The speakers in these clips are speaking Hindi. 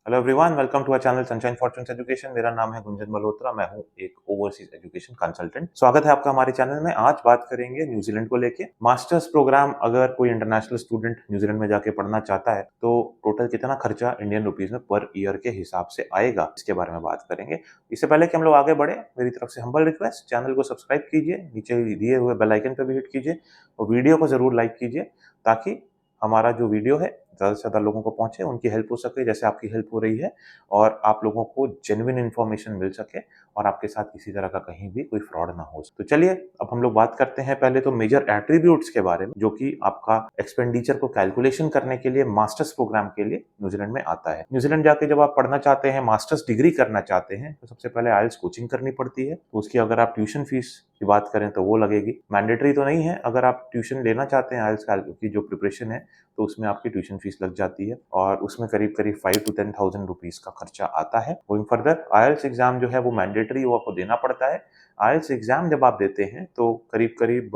Hello everyone, welcome to our channel Sunshine Fortunes Education. मेरा नाम है गुंजन मल्होत्रा, मैं हूं एक ओवरसीज एजुकेशन कंसल्टेंट। स्वागत है आपका हमारे चैनल में। आज बात करेंगे न्यूजीलैंड को लेके। मास्टर्स प्रोग्राम अगर कोई इंटरनेशनल स्टूडेंट न्यूजीलैंड में जाके पढ़ना चाहता है तो टोटल कितना खर्चा इंडियन रुपीज में पर ईयर के हिसाब से आएगा, इसके बारे में बात करेंगे। इससे पहले कि हम लोग आगे बढ़े, मेरी तरफ से हम्बल रिक्वेस्ट, चैनल को सब्सक्राइब कीजिए, नीचे दिए हुए बेल आइकन पर भी हिट कीजिए और वीडियो को जरूर लाइक कीजिए ताकि हमारा जो वीडियो है ज़्यादा से ज़्यादा लोगों को पहुंचे, उनकी हेल्प हो सके जैसे आपकी हेल्प हो रही है, और आप लोगों को जेन्युइन इन्फॉर्मेशन मिल सके और आपके साथ किसी तरह का कहीं भी कोई फ्रॉड ना हो। तो चलिए अब हम लोग बात करते हैं पहले तो मेजर एट्रीब्यूट्स के बारे में, जो कि आपका एक्सपेंडिचर को कैलकुलेशन करने के लिए मास्टर्स प्रोग्राम के लिए न्यूजीलैंड में आता है। न्यूजीलैंड जाके जब आप पढ़ना चाहते हैं, मास्टर्स डिग्री करना चाहते हैं, तो सबसे पहले आइल्स कोचिंग करनी पड़ती है। तो उसकी अगर आप ट्यूशन फीस की बात करें तो वो लगेगी। मैंडेटरी तो नहीं है, अगर आप ट्यूशन लेना चाहते हैं आइल्स की जो प्रिपरेशन है तो उसमें आपकी ट्यूशन फीस लग जाती है और उसमें करीब करीब 5 to 10,000 रुपीज का खर्चा आता है। गोइंग फर्दर, आइल्स एग्जाम जो है वो मैंडेटरी, वो आपको देना पड़ता है। आइल्स एग्जाम जब आप देते हैं तो करीब करीब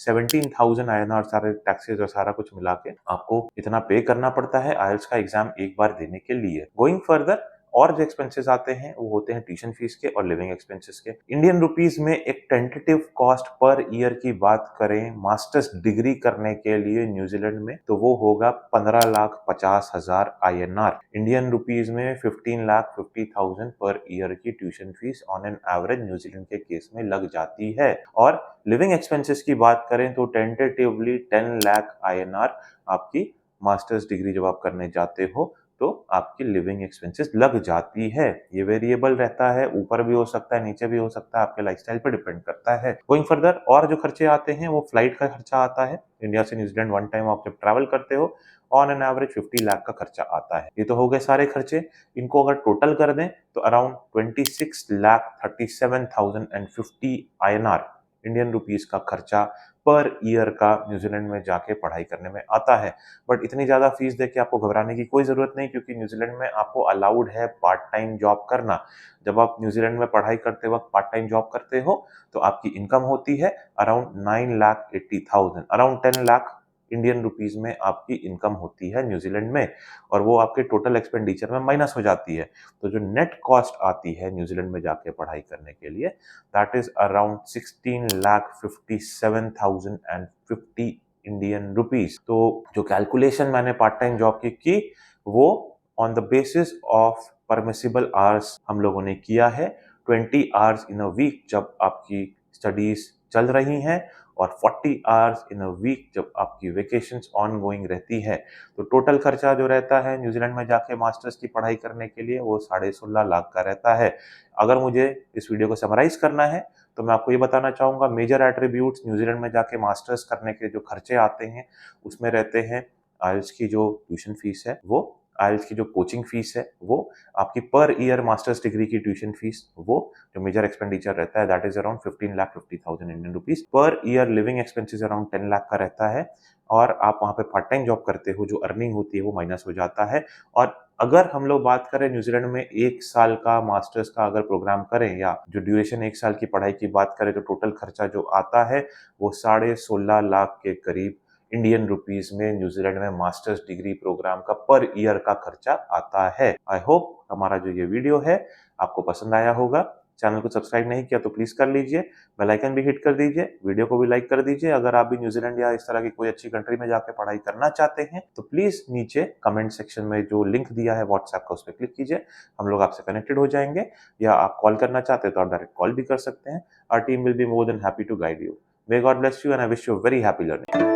17,000 INR, सारे टैक्सेस और सारा कुछ मिला के आपको इतना पे करना पड़ता है आइल्स का एग्जाम एक बार देने के लिए। गोइंग फर्दर, और जो एक्सपेंसेस आते हैं वो होते हैं ट्यूशन फीस के और लिविंग एक्सपेंसेस के। इंडियन रुपीस में एक टेंटेटिव कॉस्ट पर ईयर की बात करें मास्टर्स डिग्री करने के लिए न्यूजीलैंड में, तो वो होगा 15,50,000 INR। इंडियन रुपीस में 15,50,000 पर ईयर की tuition fees on an average New Zealand के केस में लग जाती है। और लिविंग एक्सपेंसेस की बात करें तो टेंटेटिवली 10 लाख INR आपकी मास्टर्स डिग्री जब आप करने जाते हो तो आपकी लिविंग एक्सपेंसेस लग जाती है। ये वेरिएबल रहता है, ऊपर भी हो सकता है, नीचे भी हो सकता है, आपके लाइफस्टाइल पर डिपेंड करता है। गोइंग फर्दर, और जो खर्चे आते हैं वो फ्लाइट का खर्चा आता है। इंडिया से न्यूजीलैंड वन टाइम आप जब ट्रैवल करते हो ऑन एन एवरेज 50 लाख का खर्चा आता है। ये तो हो गए सारे खर्चे। इनको अगर टोटल कर दें तो अराउंड 26,37,050 INR इंडियन रुपीज का खर्चा पर ईयर का न्यूजीलैंड में जाके पढ़ाई करने में आता है। बट इतनी ज्यादा फीस देके आपको घबराने की कोई जरूरत नहीं, क्योंकि न्यूजीलैंड में आपको अलाउड है पार्ट टाइम जॉब करना। जब आप न्यूजीलैंड में पढ़ाई करते वक्त पार्ट टाइम जॉब करते हो तो आपकी इनकम होती है around 9,80,000, around 10 lakh Indian rupees में आपकी इनकम होती है न्यूजीलैंड में, और वो आपके टोटल एक्सपेंडिचर में माइनस हो जाती है। तो जो नेट कॉस्ट आती है न्यूजीलैंड में जाके पढ़ाई करने के लिए, that is around 16,57,050 Indian rupees. तो जो कैलकुलेशन मैंने पार्ट टाइम जॉब की वो on the basis of permissible hours हम लोगों ने किया है। 20 आवर्स इन अ वीक जब आपकी स्टडीज चल रही हैं और 40 आवर्स इन अ वीक जब आपकी वेकेशंस ऑन गोइंग रहती है। तो टोटल खर्चा जो रहता है न्यूजीलैंड में जाके मास्टर्स की पढ़ाई करने के लिए वो 16.5 लाख का रहता है। अगर मुझे इस वीडियो को समराइज करना है तो मैं आपको ये बताना चाहूंगा, मेजर एट्रीब्यूट्स न्यूजीलैंड में जाके मास्टर्स करने के जो खर्चे आते हैं उसमें रहते हैं आइल्स की जो ट्यूशन फीस है वो, आइल्स की जो कोचिंग फीस है वो, आपकी पर ईयर मास्टर्स डिग्री की ट्यूशन फीस वो, जो मेजर एक्सपेंडिचर रहता है that is around 15,50,000 Indian rupees per year. Living expenses around 10 lakh का रहता है, और आप वहां पे पार्ट टाइम जॉब करते हो, जो अर्निंग होती है वो माइनस हो जाता है। और अगर हम लोग बात करें न्यूजीलैंड में 1 साल का मास्टर्स का अगर प्रोग्राम करें, या जो ड्यूरेशन 1 साल की पढ़ाई की बात करें, तो टोटल खर्चा जो आता है वो 16.5 लाख के करीब इंडियन रुपीज में न्यूजीलैंड में मास्टर्स डिग्री प्रोग्राम का पर ईयर का खर्चा आता है। आई होप हमारा जो ये वीडियो है आपको पसंद आया होगा। चैनल को सब्सक्राइब नहीं किया तो प्लीज कर लीजिए, बेल आइकन भी हिट कर दीजिए, वीडियो को भी लाइक कर दीजिए। अगर आप भी न्यूजीलैंड या इस तरह की कोई अच्छी कंट्री में जाकर पढ़ाई करना चाहते हैं तो प्लीज नीचे कमेंट सेक्शन में जो लिंक दिया है व्हाट्सएप का, उस पर क्लिक कीजिए, हम लोग आपसे कनेक्टेड हो जाएंगे। या आप कॉल करना चाहते हैं तो आप डायरेक्ट कॉल भी कर सकते हैं। Our team will be more than happy to guide you. May God bless you and I wish you very happy learning.